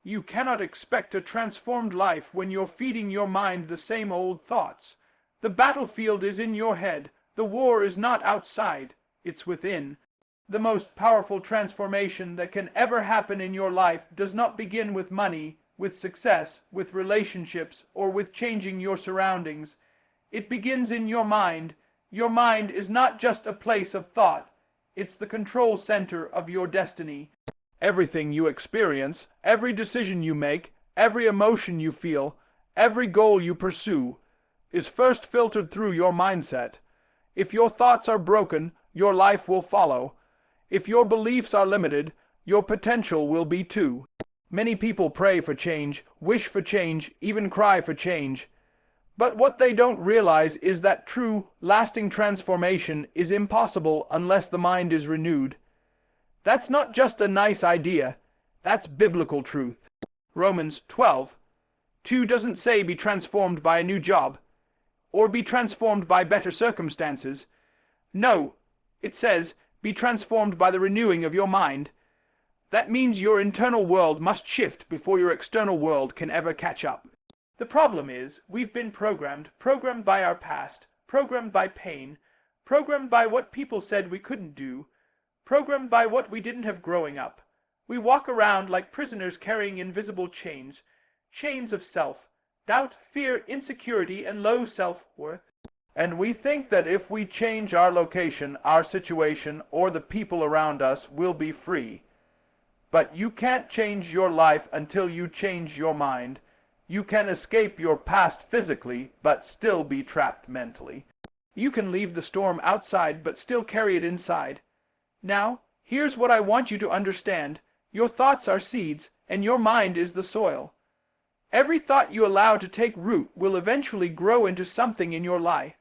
You cannot expect a transformed life when you're feeding your mind the same old thoughts. The battlefield is in your head. The war is not outside, it's within. The most powerful transformation that can ever happen in your life does not begin with money, with success, with relationships, or with changing your surroundings. It begins in your mind. Your mind is not just a place of thought. It's the control center of your destiny. Everything you experience, every decision you make, every emotion you feel, every goal you pursue, is first filtered through your mindset. If your thoughts are broken, your life will follow. If your beliefs are limited, your potential will be too. Many people pray for change, wish for change, even cry for change. But what they don't realize is that true, lasting transformation is impossible unless the mind is renewed. That's not just a nice idea. That's biblical truth. Romans 12:2 doesn't say be transformed by a new job, or be transformed by better circumstances. No, it says be transformed by the renewing of your mind. That means your internal world must shift before your external world can ever catch up. The problem is, we've been programmed by our past, programmed by pain, programmed by what people said we couldn't do, programmed by what we didn't have growing up. We walk around like prisoners carrying invisible chains, chains of self, doubt, fear, insecurity, and low self-worth. And we think that if we change our location, our situation, or the people around us, we'll be free. But you can't change your life until you change your mind. You can escape your past physically, but still be trapped mentally. You can leave the storm outside, but still carry it inside. Now, here's what I want you to understand. Your thoughts are seeds, and your mind is the soil. Every thought you allow to take root will eventually grow into something in your life,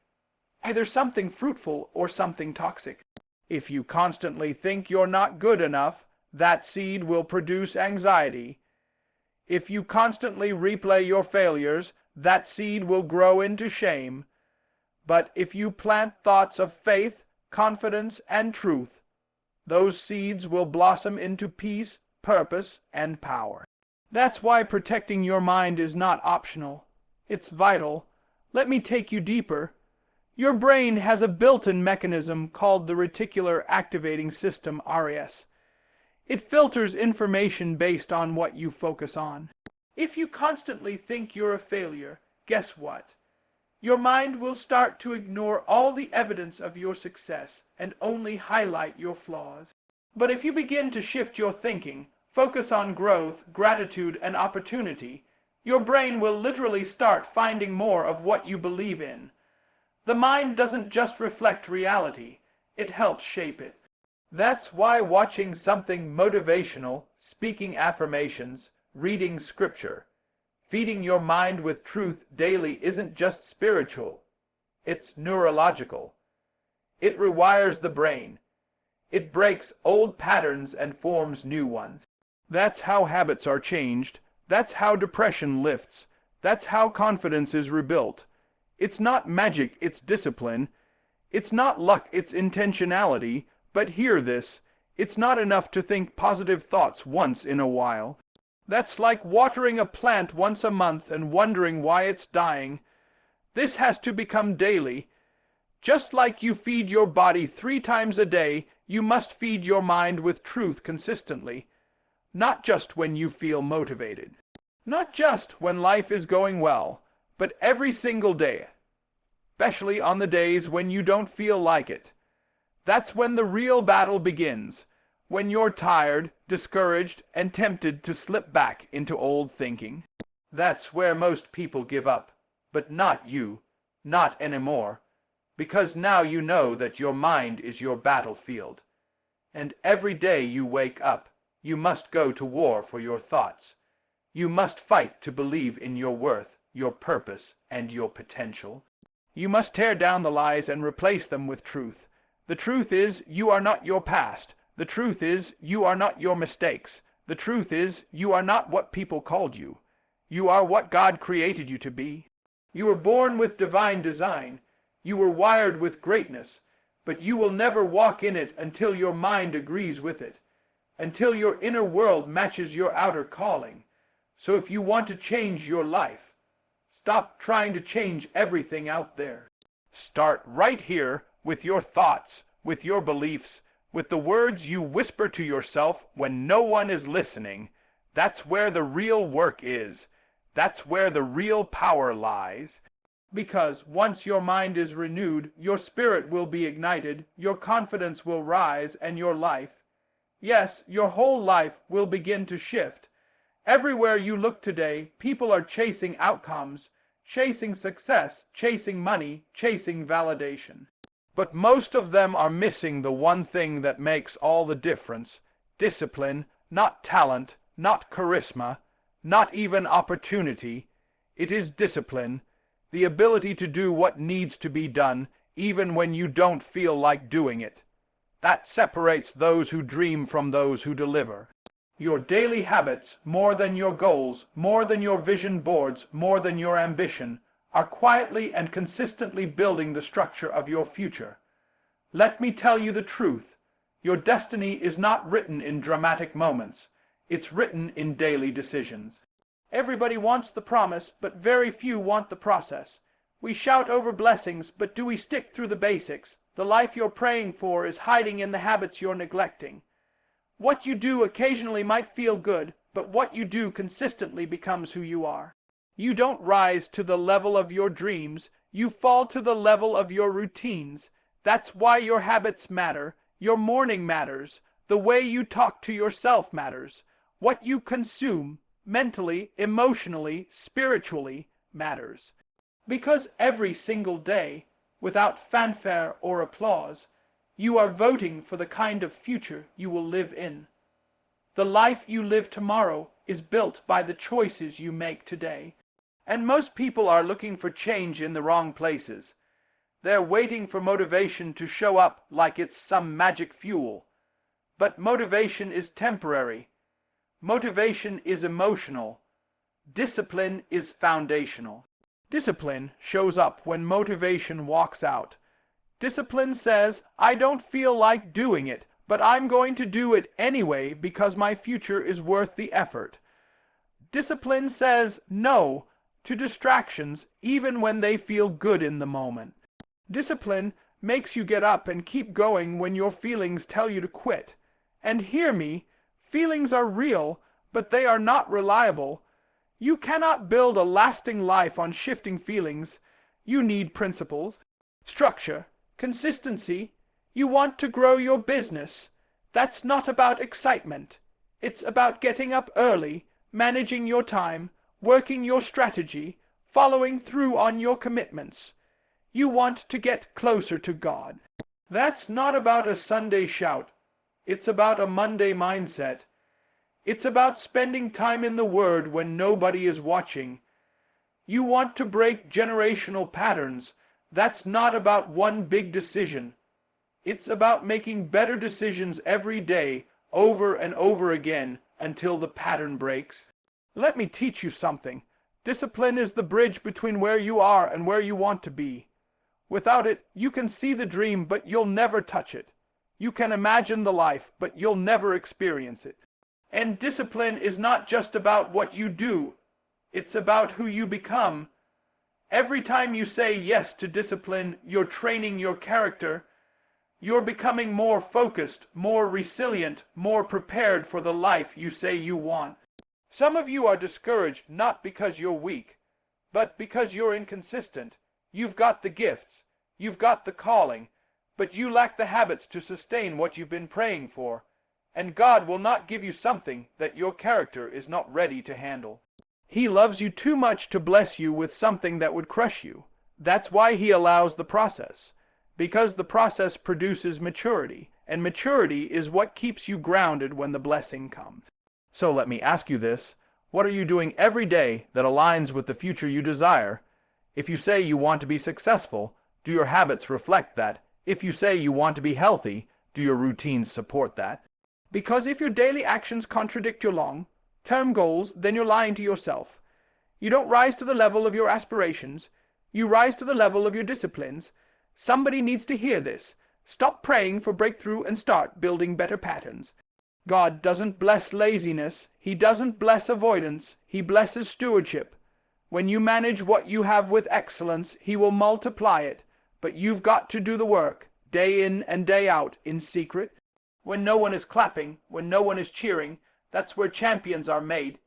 either something fruitful or something toxic. If you constantly think you're not good enough, that seed will produce anxiety. If you constantly replay your failures, that seed will grow into shame. But if you plant thoughts of faith, confidence, and truth, those seeds will blossom into peace, purpose, and power. That's why protecting your mind is not optional. It's vital. Let me take you deeper. Your brain has a built-in mechanism called the reticular activating system, RAS. It filters information based on what you focus on. If you constantly think you're a failure, guess what? Your mind will start to ignore all the evidence of your success and only highlight your flaws. But if you begin to shift your thinking, focus on growth, gratitude, and opportunity, your brain will literally start finding more of what you believe in. The mind doesn't just reflect reality, it helps shape it. That's why watching something motivational, speaking affirmations, reading scripture, feeding your mind with truth daily isn't just spiritual, it's neurological. It rewires the brain. It breaks old patterns and forms new ones. That's how habits are changed. That's how depression lifts. That's how confidence is rebuilt. It's not magic, it's discipline. It's not luck, it's intentionality. But hear this, it's not enough to think positive thoughts once in a while. That's like watering a plant once a month and wondering why it's dying. This has to become daily. Just like you feed your body 3 times a day, you must feed your mind with truth consistently. Not just when you feel motivated. Not just when life is going well, but every single day. Especially on the days when you don't feel like it. That's when the real battle begins. When you're tired, discouraged, and tempted to slip back into old thinking. That's where most people give up. But not you. Not anymore. Because now you know that your mind is your battlefield. And every day you wake up, you must go to war for your thoughts. You must fight to believe in your worth, your purpose, and your potential. You must tear down the lies and replace them with truth. The truth is, you are not your past. The truth is, you are not your mistakes. The truth is, you are not what people called you. You are what God created you to be. You were born with divine design. You were wired with greatness. But you will never walk in it until your mind agrees with it. Until your inner world matches your outer calling. So if you want to change your life, stop trying to change everything out there. Start right here with your thoughts, with your beliefs, with the words you whisper to yourself when no one is listening. That's where the real work is. That's where the real power lies. Because once your mind is renewed, your spirit will be ignited, your confidence will rise, and your life, yes, your whole life will begin to shift. Everywhere you look today, people are chasing outcomes, chasing success, chasing money, chasing validation. But most of them are missing the one thing that makes all the difference: discipline, not talent, not charisma, not even opportunity. It is discipline, the ability to do what needs to be done, even when you don't feel like doing it. That separates those who dream from those who deliver. Your daily habits, more than your goals, more than your vision boards, more than your ambition, are quietly and consistently building the structure of your future. Let me tell you the truth. Your destiny is not written in dramatic moments. It's written in daily decisions. Everybody wants the promise, but very few want the process. We shout over blessings, but do we stick through the basics? The life you're praying for is hiding in the habits you're neglecting. What you do occasionally might feel good, but what you do consistently becomes who you are. You don't rise to the level of your dreams, you fall to the level of your routines. That's why your habits matter, your morning matters, the way you talk to yourself matters. What you consume, mentally, emotionally, spiritually, matters. Because every single day, without fanfare or applause, you are voting for the kind of future you will live in. The life you live tomorrow is built by the choices you make today. And most people are looking for change in the wrong places. They're waiting for motivation to show up like it's some magic fuel. But motivation is temporary. Motivation is emotional. Discipline is foundational. Discipline shows up when motivation walks out. Discipline says, I don't feel like doing it, but I'm going to do it anyway because my future is worth the effort. Discipline says no to distractions even when they feel good in the moment. Discipline makes you get up and keep going when your feelings tell you to quit. And hear me, feelings are real, but they are not reliable. You cannot build a lasting life on shifting feelings. You need principles, structure, consistency. You want to grow your business. That's not about excitement. It's about getting up early, managing your time, working your strategy, following through on your commitments. You want to get closer to God. That's not about a Sunday shout. It's about a Monday mindset. It's about spending time in the Word when nobody is watching. You want to break generational patterns. That's not about one big decision. It's about making better decisions every day, over and over again, until the pattern breaks. Let me teach you something. Discipline is the bridge between where you are and where you want to be. Without it, you can see the dream, but you'll never touch it. You can imagine the life, but you'll never experience it. And discipline is not just about what you do. It's about who you become. Every time you say yes to discipline, you're training your character. You're becoming more focused, more resilient, more prepared for the life you say you want. Some of you are discouraged not because you're weak, but because you're inconsistent. You've got the gifts, you've got the calling, but you lack the habits to sustain what you've been praying for. And God will not give you something that your character is not ready to handle. He loves you too much to bless you with something that would crush you. That's why He allows the process. Because the process produces maturity, and maturity is what keeps you grounded when the blessing comes. So let me ask you this. What are you doing every day that aligns with the future you desire? If you say you want to be successful, do your habits reflect that? If you say you want to be healthy, do your routines support that? Because if your daily actions contradict your long-term goals, then you're lying to yourself. You don't rise to the level of your aspirations. You rise to the level of your disciplines. Somebody needs to hear this. Stop praying for breakthrough and start building better patterns. God doesn't bless laziness. He doesn't bless avoidance. He blesses stewardship. When you manage what you have with excellence, He will multiply it. But you've got to do the work, day in and day out, in secret. When no one is clapping, when no one is cheering, that's where champions are made.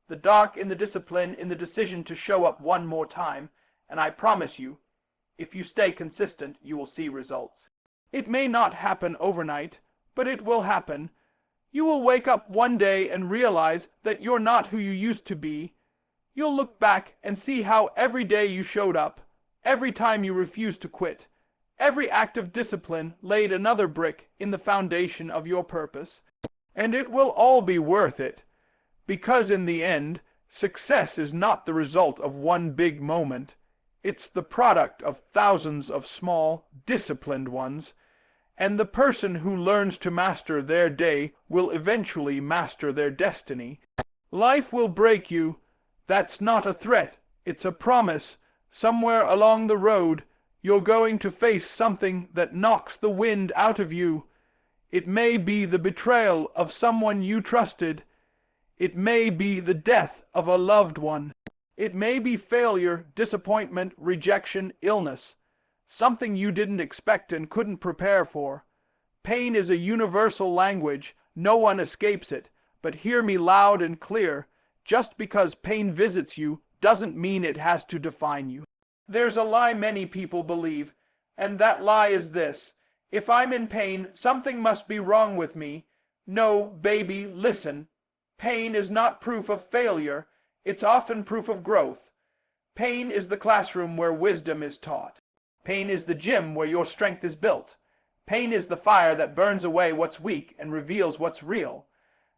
The dark in the discipline, in the decision to show up one more time. And I promise you, if you stay consistent, you will see results. It may not happen overnight, but it will happen. You will wake up one day and realize that you're not who you used to be. You'll look back and see how every day you showed up, every time you refused to quit, every act of discipline laid another brick in the foundation of your purpose. And it will all be worth it, because in the end, success is not the result of one big moment. It's the product of thousands of small, disciplined ones, and the person who learns to master their day will eventually master their destiny. Life will break you. That's not a threat. It's a promise. Somewhere along the road, you're going to face something that knocks the wind out of you. It may be the betrayal of someone you trusted. It may be the death of a loved one. It may be failure, disappointment, rejection, illness. Something you didn't expect and couldn't prepare for. Pain is a universal language. No one escapes it. But hear me loud and clear. Just because pain visits you doesn't mean it has to define you. There's a lie many people believe, and that lie is this: if I'm in pain, something must be wrong with me. No, baby, listen. Pain is not proof of failure. It's often proof of growth. Pain is the classroom where wisdom is taught. Pain is the gym where your strength is built. Pain is the fire that burns away what's weak and reveals what's real.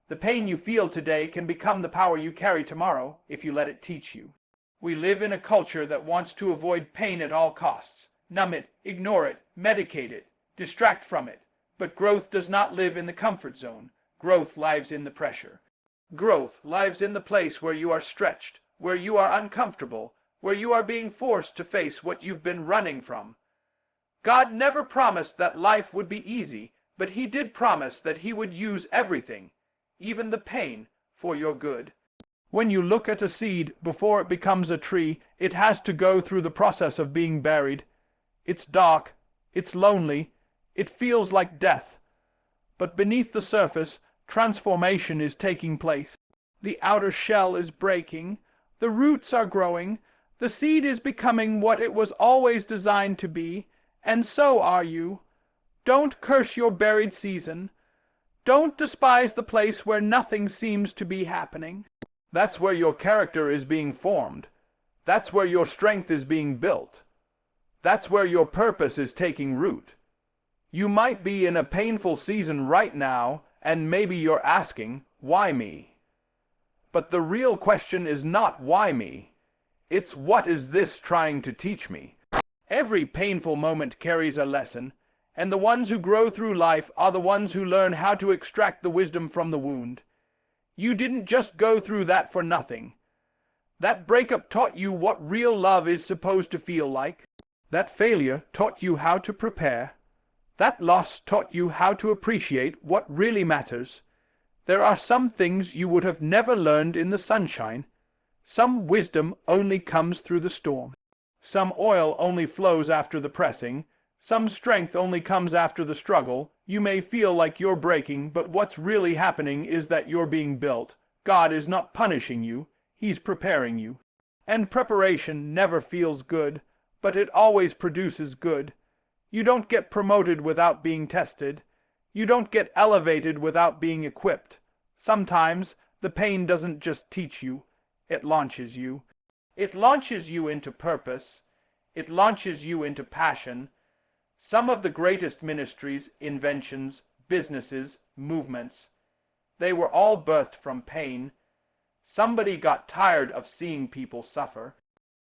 The pain you feel today can become the power you carry tomorrow if you let it teach you. We live in a culture that wants to avoid pain at all costs. Numb it, ignore it, medicate it, distract from it. But growth does not live in the comfort zone. Growth lives in the pressure. Growth lives in the place where you are stretched, where you are uncomfortable, where you are being forced to face what you've been running from. God never promised that life would be easy, but He did promise that He would use everything, even the pain, for your good. When you look at a seed before it becomes a tree, it has to go through the process of being buried. It's dark, it's lonely, it feels like death. But beneath the surface, transformation is taking place. The outer shell is breaking, the roots are growing, the seed is becoming what it was always designed to be, and so are you. Don't curse your buried season. Don't despise the place where nothing seems to be happening. That's where your character is being formed. That's where your strength is being built. That's where your purpose is taking root. You might be in a painful season right now, and maybe you're asking, why me? But the real question is not why me. It's what is this trying to teach me? Every painful moment carries a lesson, and the ones who grow through life are the ones who learn how to extract the wisdom from the wound. You didn't just go through that for nothing. That breakup taught you what real love is supposed to feel like. That failure taught you how to prepare. That loss taught you how to appreciate what really matters. There are some things you would have never learned in the sunshine. Some wisdom only comes through the storm. Some oil only flows after the pressing. Some strength only comes after the struggle. You may feel like you're breaking, but what's really happening is that you're being built. God is not punishing you. He's preparing you. And preparation never feels good, but it always produces good. You don't get promoted without being tested. You don't get elevated without being equipped. Sometimes the pain doesn't just teach you, it launches you. It launches you into purpose. It launches you into passion. Some of the greatest ministries, inventions, businesses, movements, they were all birthed from pain. Somebody got tired of seeing people suffer.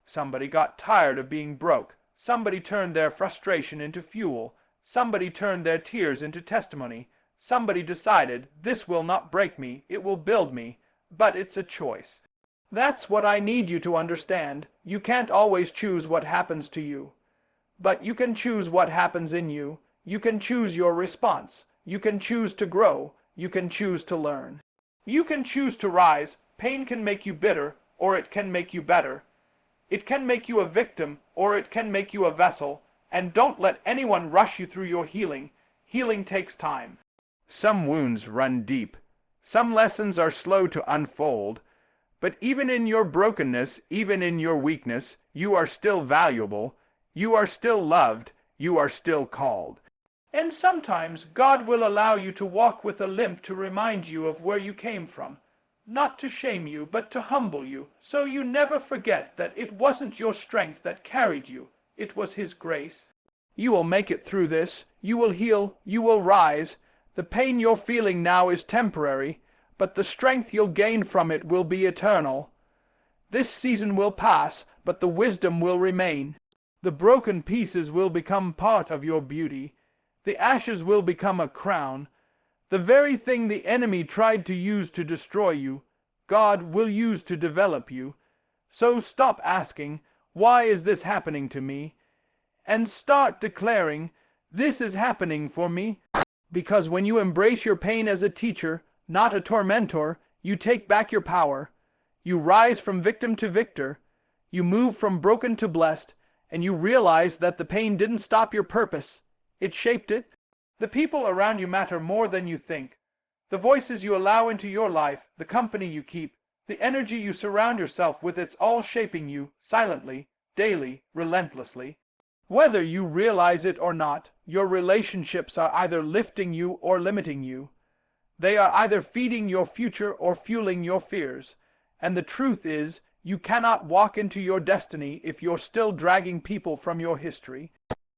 Somebody got tired of being broke. Somebody turned their frustration into fuel. Somebody turned their tears into testimony. Somebody decided, this will not break me, it will build me. But it's a choice. That's what I need you to understand. You can't always choose what happens to you. But you can choose what happens in you. You can choose your response. You can choose to grow. You can choose to learn. You can choose to rise. Pain can make you bitter, or it can make you better. It can make you a victim, or it can make you a vessel. And don't let anyone rush you through your healing. Healing takes time. Some wounds run deep. Some lessons are slow to unfold. But even in your brokenness, even in your weakness, you are still valuable. You are still loved. You are still called. And sometimes God will allow you to walk with a limp to remind you of where you came from. Not to shame you, but to humble you, so you never forget that it wasn't your strength that carried you. It was His grace. You will make it through this. You will heal. You will rise. The pain you're feeling now is temporary, but the strength you'll gain from it will be eternal. This season will pass, but the wisdom will remain. The broken pieces will become part of your beauty. The ashes will become a crown. The very thing the enemy tried to use to destroy you, God will use to develop you. So stop asking, why is this happening to me? And start declaring, this is happening for me. Because when you embrace your pain as a teacher, not a tormentor, you take back your power. You rise from victim to victor. You move from broken to blessed, and you realize that the pain didn't stop your purpose. It shaped it. The people around you matter more than you think. The voices you allow into your life, the company you keep, the energy you surround yourself with, it's all shaping you, silently, daily, relentlessly. Whether you realize it or not, your relationships are either lifting you or limiting you. They are either feeding your future or fueling your fears. And the truth is, you cannot walk into your destiny if you're still dragging people from your history.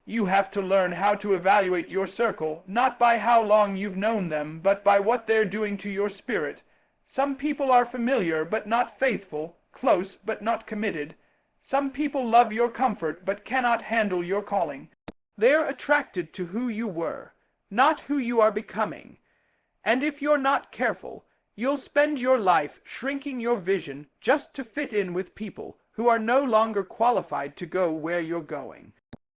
You have to learn how to evaluate your circle, not by how long you've known them, but by what they're doing to your spirit. Some people are familiar but not faithful, close but not committed. Some people love your comfort but cannot handle your calling. They're attracted to who you were, not who you are becoming. And if you're not careful, you'll spend your life shrinking your vision just to fit in with people who are no longer qualified to go where you're going.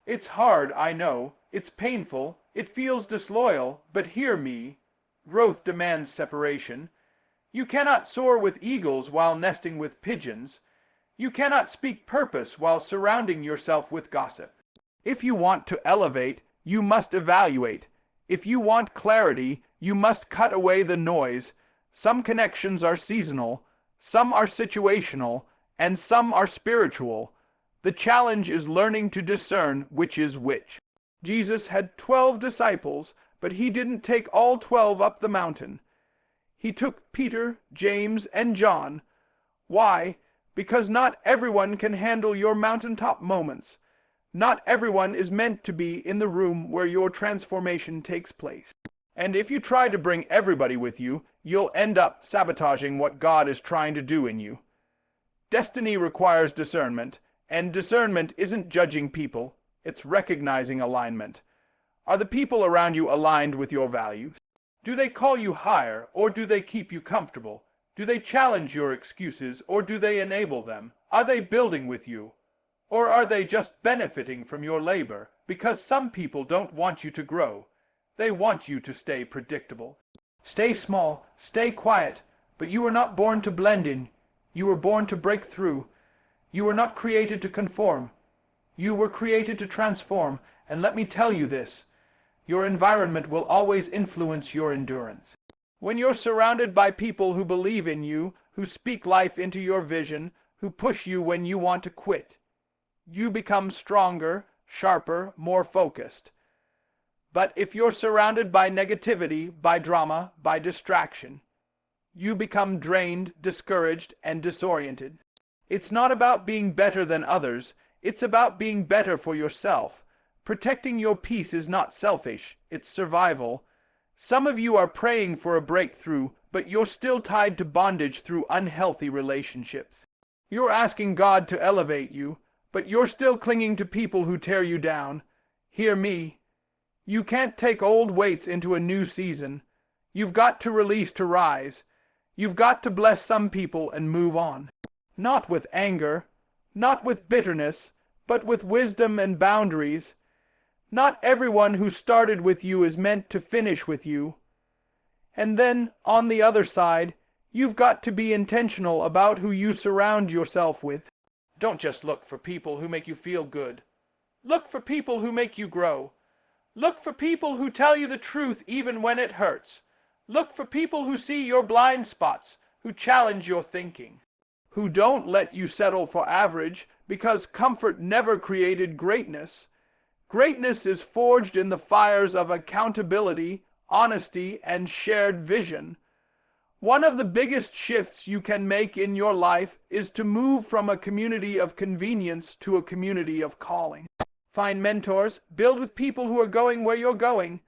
It's hard, I know. It's painful. It feels disloyal. But hear me. Growth demands separation. You cannot soar with eagles while nesting with pigeons. You cannot speak purpose while surrounding yourself with gossip. If you want to elevate, you must evaluate. If you want clarity, you must cut away the noise. Some connections are seasonal, some are situational, and some are spiritual. The challenge is learning to discern which is which. Jesus had 12 disciples, but he didn't take all 12 up the mountain. He took Peter, James, and John. Why? Because not everyone can handle your mountaintop moments. Not everyone is meant to be in the room where your transformation takes place. And if you try to bring everybody with you, you'll end up sabotaging what God is trying to do in you. Destiny requires discernment, and discernment isn't judging people, it's recognizing alignment. Are the people around you aligned with your values? Do they call you higher, or do they keep you comfortable? Do they challenge your excuses, or do they enable them? Are they building with you, or are they just benefiting from your labor? Because some people don't want you to grow. They want you to stay predictable. Stay small, stay quiet, but you were not born to blend in. You were born to break through. You were not created to conform. You were created to transform, and let me tell you this, your environment will always influence your endurance. When you're surrounded by people who believe in you, who speak life into your vision, who push you when you want to quit, you become stronger, sharper, more focused. But if you're surrounded by negativity, by drama, by distraction, you become drained, discouraged, and disoriented. It's not about being better than others. It's about being better for yourself. Protecting your peace is not selfish. It's survival. Some of you are praying for a breakthrough, but you're still tied to bondage through unhealthy relationships. You're asking God to elevate you, but you're still clinging to people who tear you down. Hear me. You can't take old weights into a new season. You've got to release to rise. You've got to bless some people and move on. Not with anger, not with bitterness, but with wisdom and boundaries. Not everyone who started with you is meant to finish with you. And then, on the other side, you've got to be intentional about who you surround yourself with. Don't just look for people who make you feel good. Look for people who make you grow. Look for people who tell you the truth even when it hurts. Look for people who see your blind spots, who challenge your thinking, who don't let you settle for average, because comfort never created greatness. Greatness is forged in the fires of accountability, honesty, and shared vision. One of the biggest shifts you can make in your life is to move from a community of convenience to a community of calling. Find mentors, build with people who are going where you're going.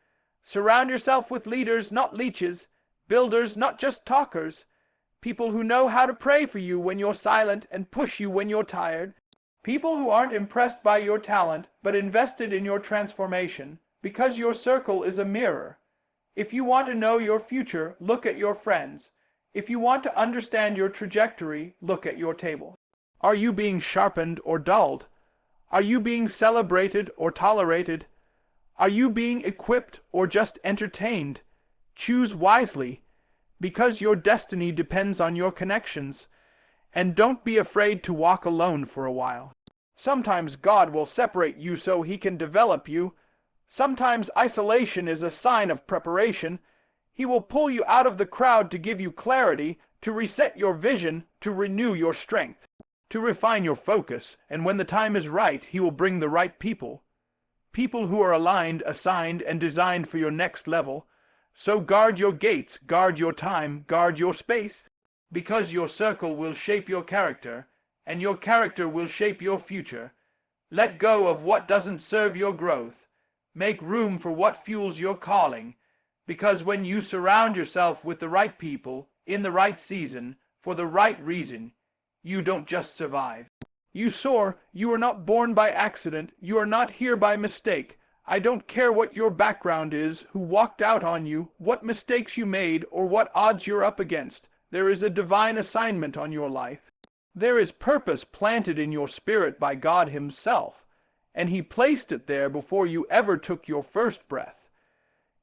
Surround yourself with leaders, not leeches, builders, not just talkers, people who know how to pray for you when you're silent and push you when you're tired, people who aren't impressed by your talent but invested in your transformation, because your circle is a mirror. If you want to know your future, look at your friends. If you want to understand your trajectory, look at your table. Are you being sharpened or dulled? Are you being celebrated or tolerated? Are you being equipped or just entertained? Choose wisely, because your destiny depends on your connections. And don't be afraid to walk alone for a while. Sometimes God will separate you so He can develop you. Sometimes isolation is a sign of preparation. He will pull you out of the crowd to give you clarity, to reset your vision, to renew your strength, to refine your focus, and when the time is right, He will bring the right people. People who are aligned, assigned, and designed for your next level. So guard your gates, guard your time, guard your space, because your circle will shape your character, and your character will shape your future. Let go of what doesn't serve your growth. Make room for what fuels your calling, because when you surround yourself with the right people, in the right season, for the right reason, you don't just survive. You soar. You are not born by accident. You are not here by mistake. I don't care what your background is, who walked out on you, what mistakes you made, or what odds you're up against. There is a divine assignment on your life. There is purpose planted in your spirit by God Himself, and He placed it there before you ever took your first breath.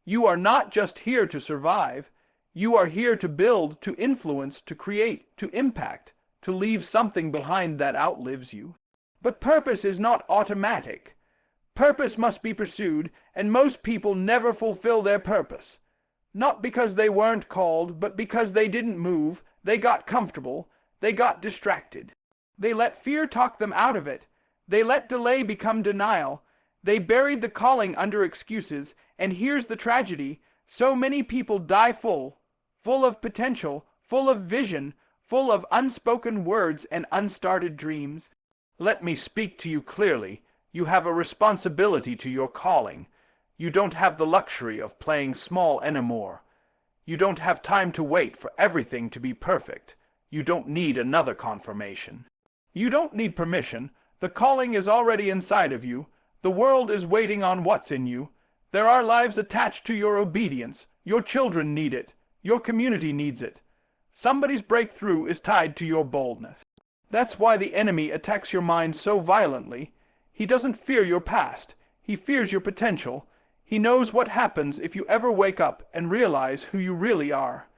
You are not just here to survive. You are here to build, to influence, to create, to impact, to leave something behind that outlives you. But purpose is not automatic. Purpose must be pursued, and most people never fulfill their purpose. Not because they weren't called, but because they didn't move, they got comfortable, they got distracted. They let fear talk them out of it. They let delay become denial. They buried the calling under excuses, and here's the tragedy. So many people die full of potential, full of vision, full of unspoken words and unstarted dreams. Let me speak to you clearly. You have a responsibility to your calling. You don't have the luxury of playing small anymore. You don't have time to wait for everything to be perfect. You don't need another confirmation. You don't need permission. The calling is already inside of you. The world is waiting on what's in you. There are lives attached to your obedience. Your children need it. Your community needs it. Somebody's breakthrough is tied to your boldness. That's why the enemy attacks your mind so violently. He doesn't fear your past. He fears your potential. He knows what happens if you ever wake up and realize who you really are.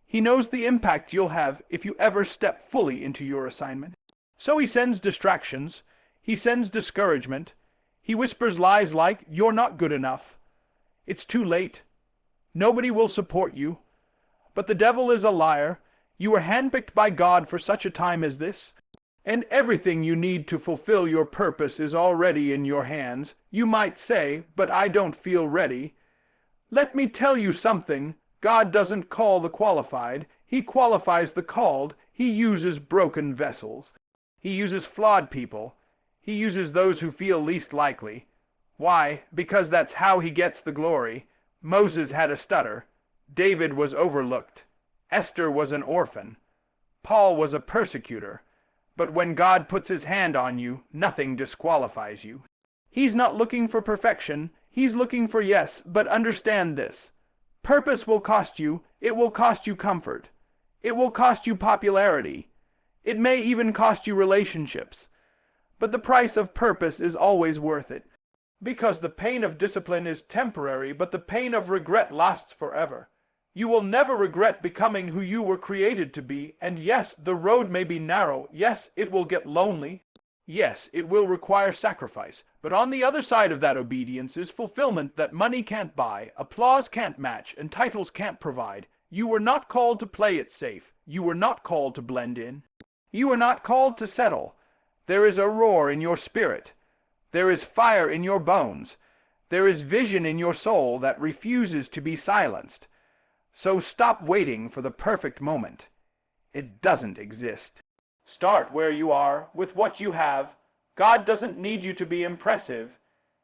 He knows the impact you'll have if you ever step fully into your assignment. So he sends distractions. He sends discouragement. He whispers lies like, "You're not good enough. It's too late. Nobody will support you." But the devil is a liar. You were handpicked by God for such a time as this, and everything you need to fulfill your purpose is already in your hands. You might say, "But I don't feel ready." Let me tell you something. God doesn't call the qualified. He qualifies the called. He uses broken vessels. He uses flawed people. He uses those who feel least likely. Why? Because that's how He gets the glory. Moses had a stutter. David was overlooked. Esther was an orphan. Paul was a persecutor. But when God puts His hand on you, nothing disqualifies you. He's not looking for perfection. He's looking for yes, but understand this. Purpose will cost you. It will cost you comfort. It will cost you popularity. It may even cost you relationships. But the price of purpose is always worth it. Because the pain of discipline is temporary, but the pain of regret lasts forever. You will never regret becoming who you were created to be, and yes, the road may be narrow, yes, it will get lonely, yes, it will require sacrifice, but on the other side of that obedience is fulfillment that money can't buy, applause can't match, and titles can't provide. You were not called to play it safe. You were not called to blend in. You were not called to settle. There is a roar in your spirit. There is fire in your bones. There is vision in your soul that refuses to be silenced. So stop waiting for the perfect moment. It doesn't exist. Start where you are, with what you have. God doesn't need you to be impressive.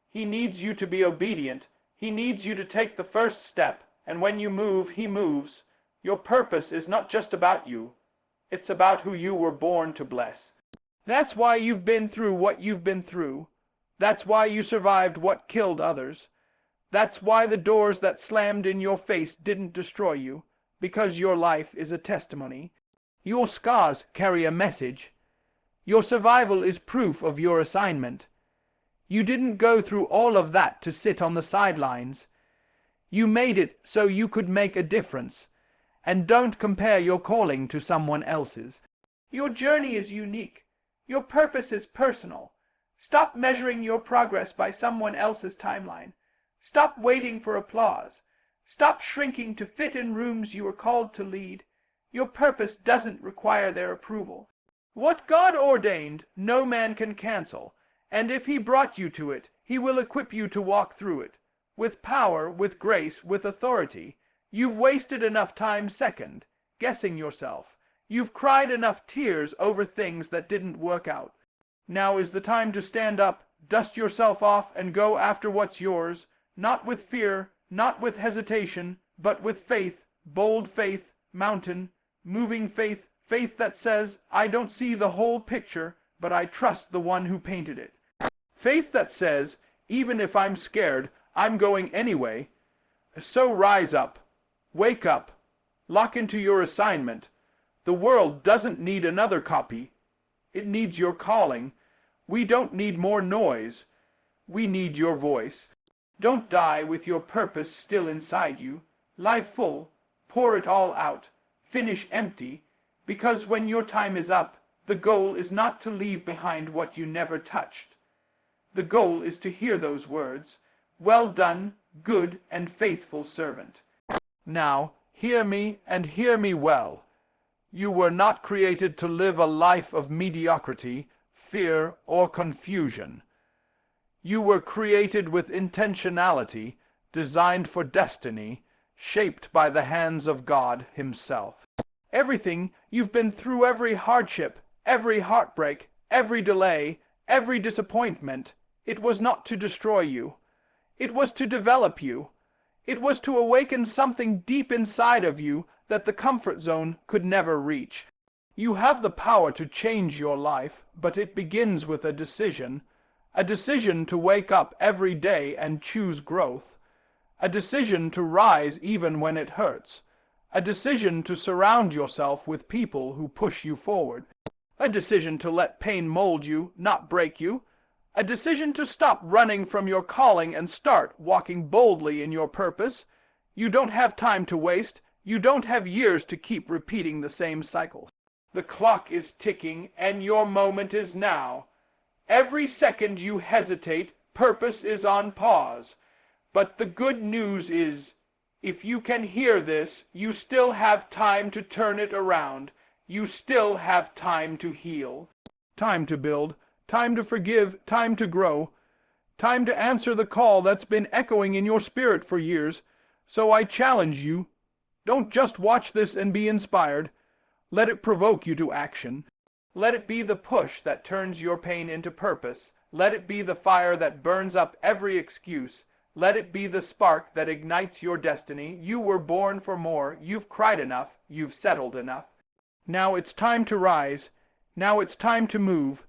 He needs you to be obedient. He needs you to take the first step, and when you move, He moves. Your purpose is not just about you. It's about who you were born to bless. That's why you've been through what you've been through. That's why you survived what killed others. That's why the doors that slammed in your face didn't destroy you, because your life is a testimony. Your scars carry a message. Your survival is proof of your assignment. You didn't go through all of that to sit on the sidelines. You made it so you could make a difference. And don't compare your calling to someone else's. Your journey is unique. Your purpose is personal. Stop measuring your progress by someone else's timeline. Stop waiting for applause. Stop shrinking to fit in rooms you were called to lead. Your purpose doesn't require their approval. What God ordained, no man can cancel, and if He brought you to it, He will equip you to walk through it. With power, with grace, with authority. You've wasted enough time second, guessing yourself. You've cried enough tears over things that didn't work out. Now is the time to stand up, dust yourself off, and go after what's yours, not with fear, not with hesitation, but with faith, bold faith, mountain, moving faith, faith that says, I don't see the whole picture, but I trust the one who painted it. Faith that says, even if I'm scared, I'm going anyway. So rise up, wake up, lock into your assignment. The world doesn't need another copy. It needs your calling. We don't need more noise. We need your voice. Don't die with your purpose still inside you. Lie full, pour it all out, finish empty, because when your time is up, the goal is not to leave behind what you never touched. The goal is to hear those words, well done, good and faithful servant. Now, hear me and hear me well. You were not created to live a life of mediocrity, fear, or confusion. You were created with intentionality, designed for destiny, shaped by the hands of God Himself. Everything you've been through, every hardship, every heartbreak, every delay, every disappointment, it was not to destroy you. It was to develop you. It was to awaken something deep inside of you that the comfort zone could never reach. You have the power to change your life, but it begins with a decision to wake up every day and choose growth, a decision to rise even when it hurts, a decision to surround yourself with people who push you forward, a decision to let pain mold you, not break you, a decision to stop running from your calling and start walking boldly in your purpose. You don't have time to waste. You don't have years to keep repeating the same cycle. The clock is ticking, and your moment is now. Every second you hesitate, purpose is on pause. But the good news is, if you can hear this, you still have time to turn it around. You still have time to heal. Time to build, time to forgive, time to grow, time to answer the call that's been echoing in your spirit for years. So I challenge you, don't just watch this and be inspired. Let it provoke you to action. Let it be the push that turns your pain into purpose. Let it be the fire that burns up every excuse. Let it be the spark that ignites your destiny. You were born for more. You've cried enough. You've settled enough. Now it's time to rise. Now it's time to move.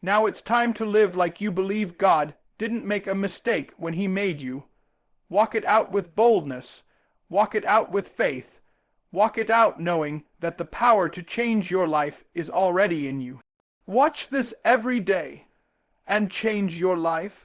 Now it's time to live like you believe God didn't make a mistake when He made you. Walk it out with boldness. Walk it out with faith. Walk it out knowing that the power to change your life is already in you. Watch this every day and change your life.